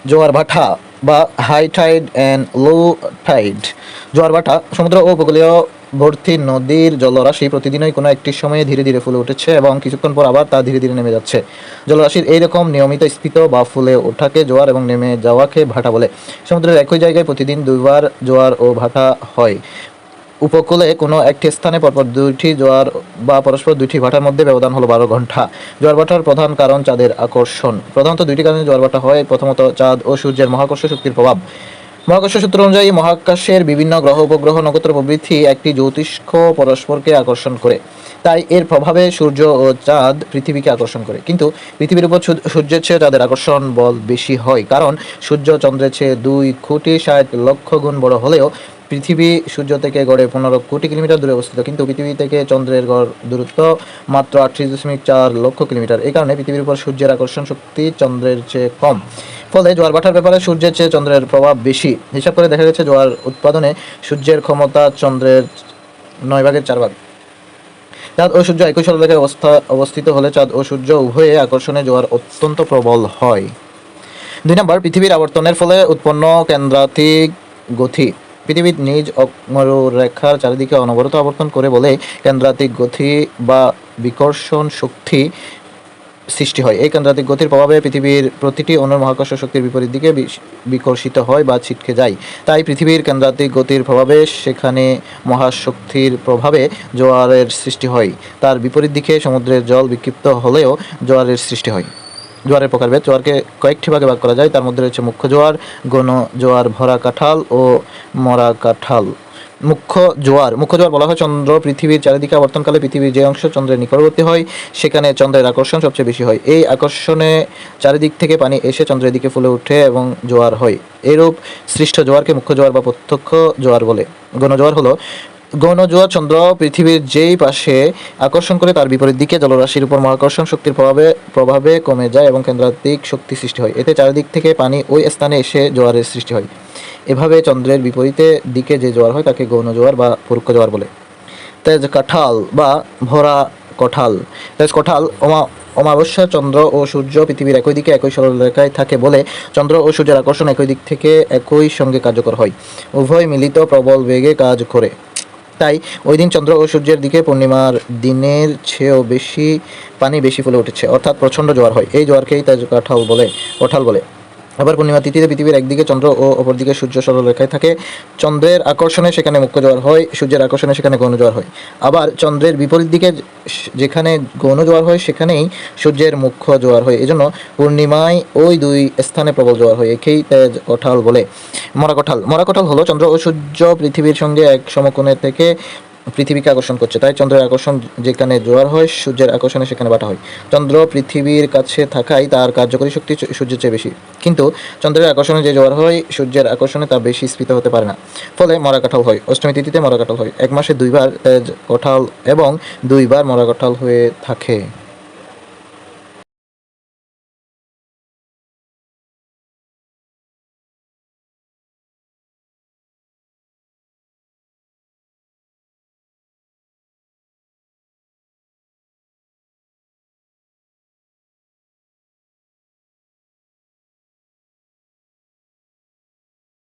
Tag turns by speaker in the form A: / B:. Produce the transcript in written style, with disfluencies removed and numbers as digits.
A: জোয়ার ভাটা বা high tide and low tide. জোয়ার ভাটা সমুদ্র ও উপকূলীয়বর্তী নদীর জলরাশি প্রতিদিনই কোনো একটি সময়ে ধীরে ধীরে ফুলে উঠেছে এবং কিছুক্ষণ পর আবার তা ধীরে ধীরে নেমে যাচ্ছে। জলরাশির এইরকম নিয়মিত স্ফীত বা ফুলে ওঠাকে জোয়ার এবং নেমে যাওয়াকে ভাটা বলে। সমুদ্রের একই জায়গায় প্রতিদিন দুইবার জোয়ার ও ভাটা হয়। উপকূলে কোনো একটি স্থানে পরপর দুইটি জোয়ার বা পরস্পর দুইটি ভাটার মধ্যে ব্যবধান হলো 12 ঘন্টা। জোয়ার ভাটার প্রধান কারণ চাঁদের আকর্ষণ। প্রধানত দুইটি কারণে জোয়ার ভাটা হয়। প্রথমত চাঁদ ও সূর্যের মহাকর্ষ শক্তির প্রভাব। মহাকর্ষ সূত্র অনুযায়ী মহাকাশের বিভিন্ন গ্রহ উপগ্রহ নক্ষত্র প্রভৃতি একটি জ্যোতিষ্ক পরস্পরকে আকর্ষণ করে, তাই এর প্রভাবে সূর্য ও চাঁদ পৃথিবীকে আকর্ষণ করে। কিন্তু পৃথিবীর উপর সূর্যের চেয়ে চাঁদের আকর্ষণ বল বেশি হয়, কারণ সূর্য চন্দ্রের চেয়ে 2,60,00,000 গুণ বড় হলেও পৃথিবী সূর্য থেকে গড়ে 15 কোটি কিলোমিটার দূরে অবস্থিত। কিন্তু পৃথিবী থেকে চন্দ্রের গড় দূরত্ব মাত্র 38.4 লক্ষ কিলোমিটার। এই কারণে পৃথিবীর উপর সূর্যের আকর্ষণ শক্তি চন্দ্রের চেয়ে কম। ফলে জোয়ার ভাটার ব্যাপারে সূর্যের চেয়ে চন্দ্রের প্রভাব বেশি। হিসাব করে দেখা গেছে জোয়ার উৎপাদনে সূর্যের ক্ষমতা চন্দ্রের 9/4 ভাগ। চাঁদ ও সূর্য একই সরলরেখায় অবস্থিত হলে চাঁদ ও সূর্য উভয়ে আকর্ষণে জোয়ার অত্যন্ত প্রবল হয়। 2 নম্বর, পৃথিবীর আবর্তনের ফলে উৎপন্ন কেন্দ্রাতিক গতি। পৃথিবীর নিজ অক্ষরেখার চারিদিকে অনবরত আবর্তন করে বলে কেন্দ্রাতিক গতি বা বিকর্ষণ শক্তি সৃষ্টি হয়। এই কেন্দ্রাতিক গতির প্রভাবে পৃথিবীর প্রতিটি অণুর মহাকর্ষ শক্তির বিপরীত দিকে বিকর্ষিত হয় বা ছিটকে যায়। তাই পৃথিবীর কেন্দ্রাতিক গতির প্রভাবে সেখানে মহাশক্তির প্রভাবে জোয়ারের সৃষ্টি হয়। তার বিপরীত দিকে সমুদ্রের জল বিক্ষিপ্ত হলেও জোয়ারের সৃষ্টি হয়। জোয়ারের প্রকারভেদ। জোয়ারকে কয়েকটি ভাগে ভাগ করা যায়। তার মধ্যে রয়েছে মুখ্য জোয়ার, গণ জোয়ার, ভরা কাঁঠাল ও মরা কাঁঠাল। মুখ্য জোয়ার বলা হয় চন্দ্র পৃথিবীর চারিদিকে আবর্তনকালে পৃথিবীর যে অংশ চন্দ্রের নিকটবর্তী হয় সেখানে চন্দ্রের আকর্ষণ সবচেয়ে বেশি হয়। এই আকর্ষণে চারিদিক থেকে পানি এসে চন্দ্রের দিকে ফুলে ওঠে এবং জোয়ার হয়। এরূপ সৃষ্ট জোয়ারকে মুখ্য জোয়ার বা প্রত্যক্ষ জোয়ার বলে। গৌণ জোয়ার চন্দ্র পৃথিবীর যেই পাশে আকর্ষণ করে তার বিপরীত দিকে জলরাশির উপর মহাকর্ষণ শক্তির প্রভাবে কমে যায় এবং কেন্দ্রাতিক শক্তি সৃষ্টি হয়। এতে চারিদিক থেকে পানি ওই স্থানে এসে জোয়ারের সৃষ্টি হয়। এভাবে চন্দ্রের বিপরীতে দিকে যে জোয়ার হয় তাকে গৌণ জোয়ার বা পরোক্ষ জোয়ার বলে। তেজ কাঁঠাল বা ভরা কঁঠাল। তেজ কাঁঠাল অমাবস্যা চন্দ্র ও সূর্য পৃথিবীর একই দিকে একই সরলরেখায় থাকে বলে চন্দ্র ও সূর্যের আকর্ষণ একই দিক থেকে একই সঙ্গে কার্যকর হয়। উভয় মিলিত প্রবল বেগে কাজ করে। তাই ওই দিন চন্দ্র ও সূর্যের দিকে পূর্ণিমার দিনের চেয়েও পানি বেশি ফুলে উঠেছে, অর্থাৎ প্রচণ্ড জোয়ার হয়। এই জোয়ারকেই তেজ কাঁঠাল বলে। আবার পূর্ণিমা তিথিতে পৃথিবীর একদিকে চন্দ্র ও অপরদিকে সূর্য সরলরেখায় থাকে। চন্দ্রের আকর্ষণে সেখানে মুখ্য জোয়ার হয়, সূর্যের আকর্ষণে সেখানে গৌণ জোয়ার হয়। আবার চন্দ্রের বিপরীত দিকে যেখানে গৌণ জোয়ার হয় সেখানেই সূর্যের মুখ্য জোয়ার হয়। এজন্য পূর্ণিমায় ওই দুই স্থানে প্রবল জোয়ার হয়। একেই তেজ কাঁঠাল বলে। মরা কাঁঠাল হলো চন্দ্র ও সূর্য পৃথিবীর সঙ্গে এক সমকোণে থেকে পৃথিবীকে আকর্ষণ করছে, তাই চন্দ্রের আকর্ষণ যেখানে জোয়ার হয় সূর্যের আকর্ষণে সেখানে ভাটা হয়। চন্দ্র পৃথিবীর কাছে থাকায় তার কার্যকরী শক্তি সূর্যের চেয়ে বেশি, কিন্তু চন্দ্রের আকর্ষণে যে জোয়ার হয় সূর্যের আকর্ষণে তা বেশি স্ফীত হতে পারে না। ফলে মরা কাঁঠাল হয়। অষ্টমী তিথিতে মরা কাঁঠাল হয়। 1 মাসে 2 বার তেজ কাঁঠাল এবং 2 বার মরা কাঁঠাল হয়ে থাকে।